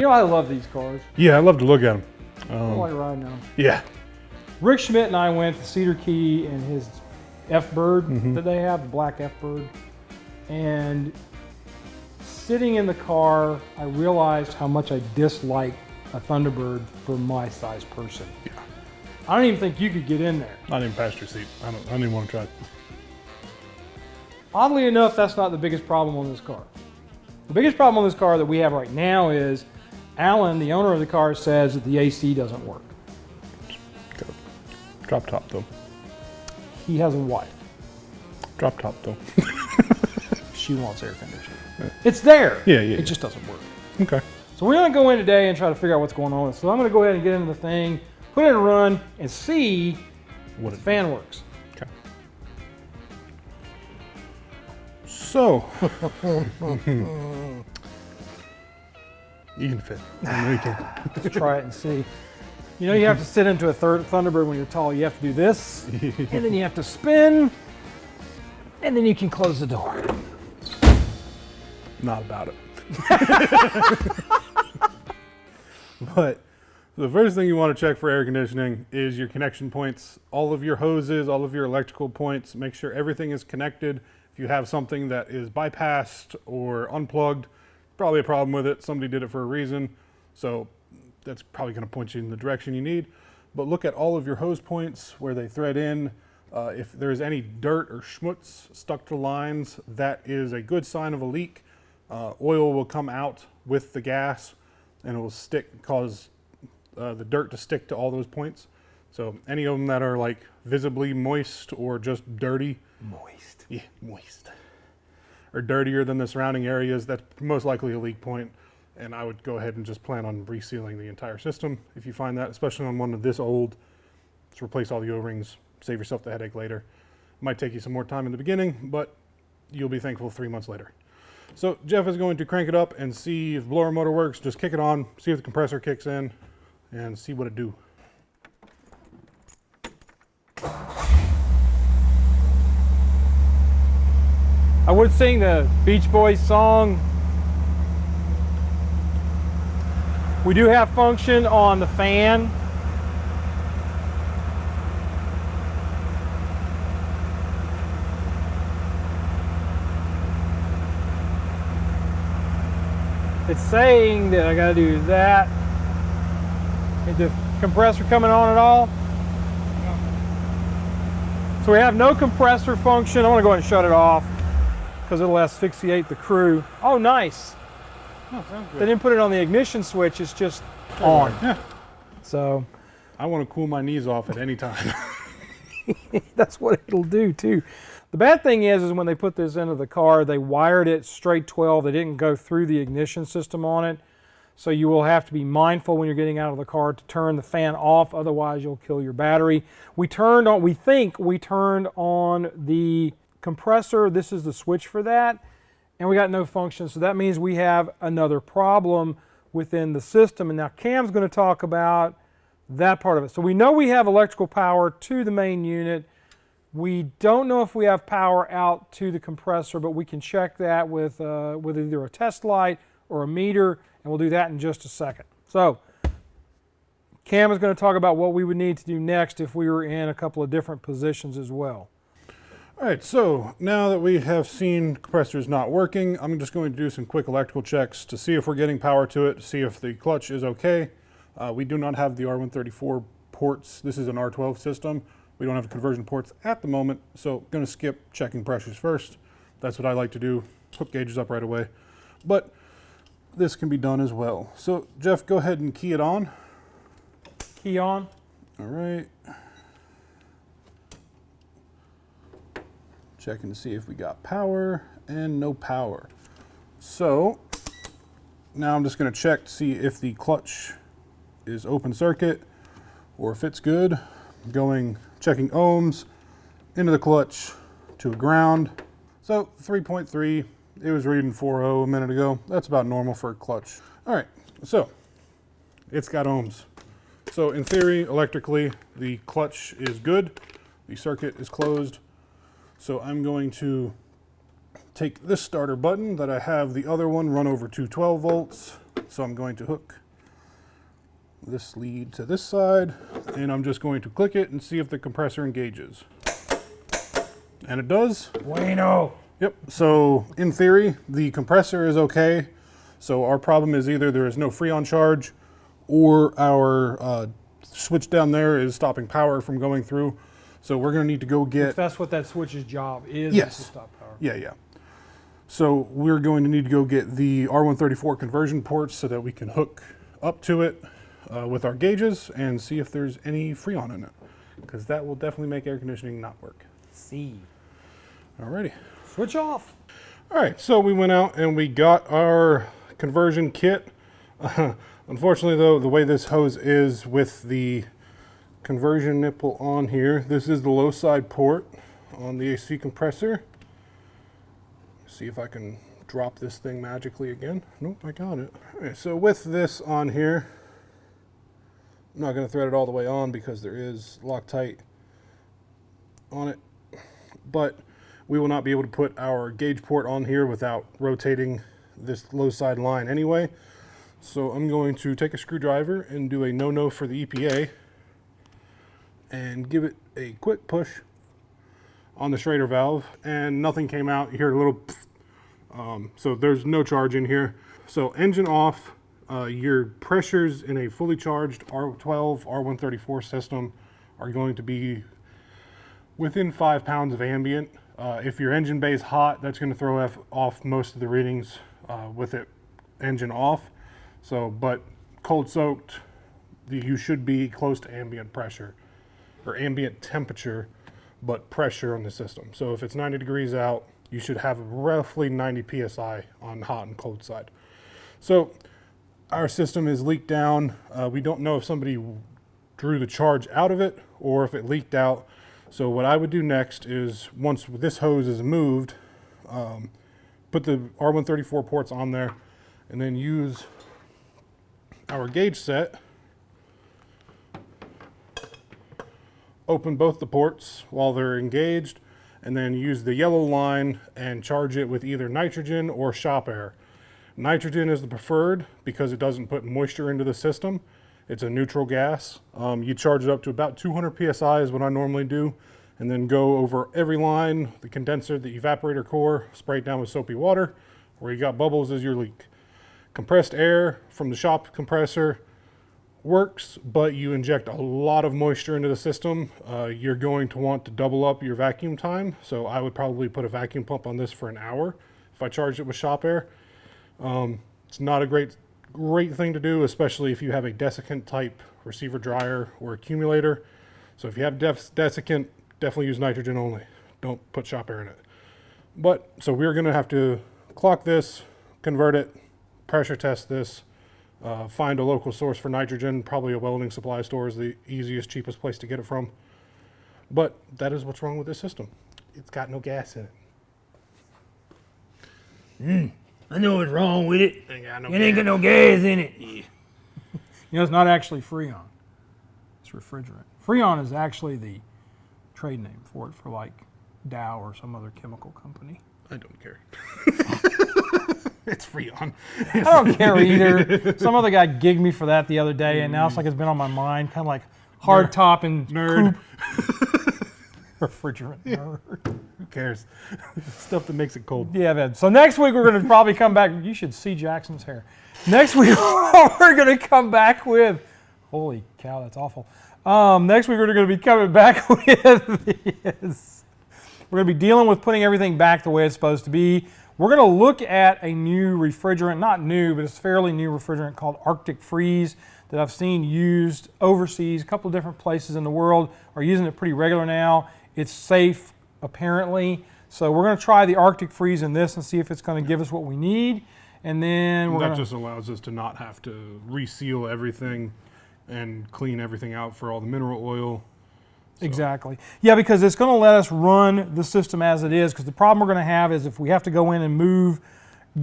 You know, I love these cars. Yeah, I love to look at them. I like riding them. Yeah. Rick Schmidt and I went to Cedar Key in his F-Bird that they have, the black F-Bird. And sitting in the car, I realized how much I dislike a Thunderbird for my size person. Yeah. I don't even think you could get in there. Not even passenger seat. I don't even want to try it. Oddly enough, that's not the biggest problem on this car. The biggest problem on this car that we have right now is Alan, the owner of the car, says that the AC doesn't work. Drop top though. He has a wife. Drop top though. She wants air conditioning. Yeah. It's there. Yeah. It just doesn't work. Okay. So we're going to go in today and try to figure out what's going on. So I'm going to go ahead and get into the thing, put it in a run, and see what the fan works. Okay. So. You can fit. I know you can. Let's try it and see. You know, you have to sit into a Thunderbird when you're tall. You have to do this, and then you have to spin, and then you can close the door. Not about it. But the first thing you want to check for air conditioning is your connection points. All of your hoses, all of your electrical points, make sure everything is connected. If you have something that is bypassed or unplugged, probably a problem with it. Somebody did it for a reason. So that's probably going to point you in the direction you need. But look at all of your hose points where they thread in. If there's any dirt or schmutz stuck to lines, that is a good sign of a leak. Oil will come out with the gas and it will cause the dirt to stick to all those points. So any of them that are like visibly moist or just dirty. Moist. Yeah, moist. Or dirtier than the surrounding areas, that's most likely a leak point. And I would go ahead and just plan on resealing the entire system if you find that, especially on one of this old. Just replace all the O-rings, save yourself the headache later. It might take you some more time in the beginning, but you'll be thankful 3 months later. So Jeff is going to crank it up and see if the blower motor works. Just kick it on, see if the compressor kicks in, and see what it do. I would sing the Beach Boys song. We do have function on the fan. It's saying that I gotta do that. Is the compressor coming on at all? No. So we have no compressor function. I want to go ahead and shut it off because it'll asphyxiate the crew. Oh, nice. Oh, sounds good. They didn't put it on the ignition switch, it's just on. Yeah. So I want to cool my knees off at any time. that's what it'll do too. The bad thing is when they put this into the car, they wired it straight 12. They didn't go through the ignition system on it. So you will have to be mindful when you're getting out of the car to turn the fan off, otherwise you'll kill your battery. We think we turned on the compressor. This is the switch for that. And we got no function, so that means we have another problem within the system. And now Cam's going to talk about that part of it. So we know we have electrical power to the main unit. We don't know if we have power out to the compressor, but we can check that with either a test light or a meter, and we'll do that in just a second. So Cam is going to talk about what we would need to do next if we were in a couple of different positions as well. All right, so now that we have seen compressors not working, I'm just going to do some quick electrical checks to see if we're getting power to it, to see if the clutch is okay. We do not have the R134 ports. This is an R12 system. We don't have the conversion ports at the moment, so I'm going to skip checking pressures first. That's what I like to do, hook gauges up right away. But this can be done as well. So Jeff, go ahead and key it on. Key on. All right. Checking to see if we got power, and no power. So now I'm just going to check to see if the clutch is open circuit or if it's good. Checking ohms into the clutch to a ground. So 3.3, it was reading 4.0 a minute ago. That's about normal for a clutch. All right, so it's got ohms. So in theory, electrically, the clutch is good. The circuit is closed. So I'm going to take this starter button that I have the other one run over to 12 volts, So I'm going to hook this lead to this side, and I'm just going to click it and see if the compressor engages. And it does. Bueno. Yep, so in theory, the compressor is okay. So our problem is either there is no Freon charge or our switch down there is stopping power from going through. So we're gonna need to go get... That's what that switch's job is, Yes. is to stop power. Yeah. So we're going to need to go get the R134 conversion ports so that we can hook up to it with our gauges and see if there's any Freon in it, because that will definitely make air conditioning not work. See. Alrighty. Switch off. All right, so we went out and we got our conversion kit. Unfortunately though, the way this hose is with the conversion nipple on here, this is the low side port on the AC compressor. See if I can drop this thing magically again. Nope, I got it. Okay, so with this on here, I'm not going to thread it all the way on because there is Loctite on it, but we will not be able to put our gauge port on here without rotating this low side line anyway. So I'm going to take a screwdriver and do a no-no for the EPA and give it a quick push on the Schrader valve, and nothing came out. You hear a little so there's no charge in here. So engine off, your pressures in a fully charged R12, R134 system are going to be within 5 pounds of ambient. If your engine bay is hot, that's going to throw off most of the readings with it engine off. So, but cold soaked, you should be close to ambient pressure or ambient temperature, but pressure on the system. So if it's 90 degrees out, you should have roughly 90 psi on hot and cold side. So our system is leaked down. We don't know if somebody drew the charge out of it or if it leaked out. So what I would do next is, once this hose is moved, put the R134 ports on there and then use our gauge set. Open both the ports while they're engaged, and then use the yellow line and charge it with either nitrogen or shop air. Nitrogen is the preferred because it doesn't put moisture into the system. It's a neutral gas. You charge it up to about 200 psi is what I normally do, and then go over every line, the condenser, the evaporator core, spray it down with soapy water. Where you got bubbles is your leak. Compressed air from the shop compressor works, but you inject a lot of moisture into the system. You're going to want to double up your vacuum time. So I would probably put a vacuum pump on this for an hour if I charged it with shop air. It's not a great thing to do, especially if you have a desiccant type receiver dryer or accumulator. So if you have desiccant, definitely use nitrogen only. Don't put shop air in it. But so we're going to have to clock this, convert it, pressure test this, find a local source for nitrogen. Probably a welding supply store is the easiest, cheapest place to get it from. But that is what's wrong with this system. It's got no gas in it. I know what's wrong with it. Ain't got no It ain't gas. got no gas in it. You know, it's not actually Freon. It's refrigerant. Freon is actually the trade name for it, for like Dow or some other chemical company. I don't care. It's Freon. I don't care either. Some other guy gigged me for that the other day, and now it's like it's been on my mind, kind of like hard top and Nerd. refrigerant nerd. Who cares? Stuff that makes it cold. Yeah, man. So next week we're going to probably come back. You should see Jackson's hair. Next week we're going to come back with. Holy cow, that's awful. Next week we're going to be coming back with this. We're going to be dealing with putting everything back the way it's supposed to be. We're going to look at a new refrigerant, not new, but it's a fairly new refrigerant called Arctic Freeze that I've seen used overseas. A couple of different places in the world are using it pretty regular now. It's safe, apparently. So we're going to try the Arctic Freeze in this and see if it's going to give us what we need. And then That just allows us to not have to reseal everything and clean everything out for all the mineral oil. So. Exactly. Yeah, because it's going to let us run the system as it is, because the problem we're going to have is if we have to go in and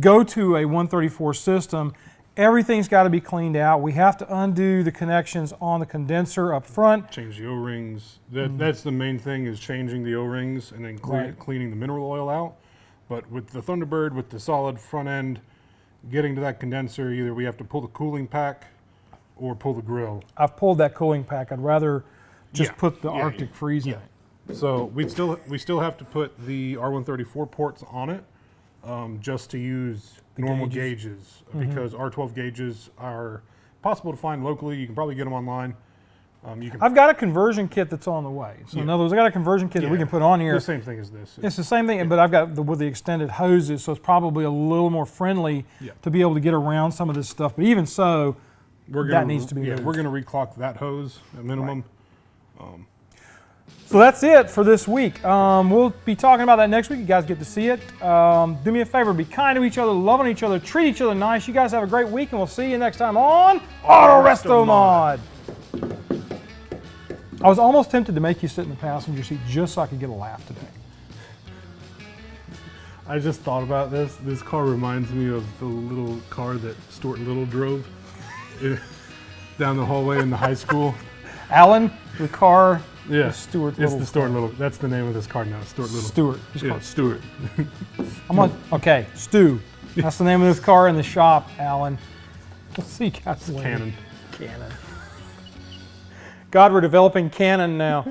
go to a 134 system, everything's got to be cleaned out. We have to undo the connections on the condenser up front. Change the O-rings. That's the main thing, is changing the O-rings and then cleaning the mineral oil out. But with the Thunderbird, with the solid front end, getting to that condenser, either we have to pull the cooling pack or pull the grill. I've pulled that cooling pack. I'd rather just Yeah. put the Yeah, Arctic freeze in yeah. it. So we still have to put the R134 ports on it, just to use normal gauges, because R12 gauges are possible to find locally. You can probably get them online. You can I've got a conversion kit that's on the way. So in Yeah. other words, I got a conversion kit that we Yeah. can put on here. the same thing as this. It's the same thing, but I've got with the extended hoses, so it's probably a little more friendly Yeah. to be able to get around some of this stuff. But even so, We're that needs to be moved. we're gonna reclock that hose at minimum. So that's it for this week. We'll be talking about that next week. You guys get to see it. Do me a favor, be kind to each other, love on each other, treat each other nice. You guys have a great week, and we'll see you next time on Autorestomod. I was almost tempted to make you sit in the passenger seat just so I could get a laugh today. I just thought about this. This car reminds me of the little car that Stuart Little drove down the hallway in the high school. Alan, the car, Yeah, the Stuart it's Little. the Stuart Little. That's the name of this car now, Stuart Little. Stuart. Just call Yeah, it Stuart. I'm on. Okay, Stu. That's the name of this car in the shop, Alan. We'll see you guys later. Cannon. Canon. God, we're developing canon now.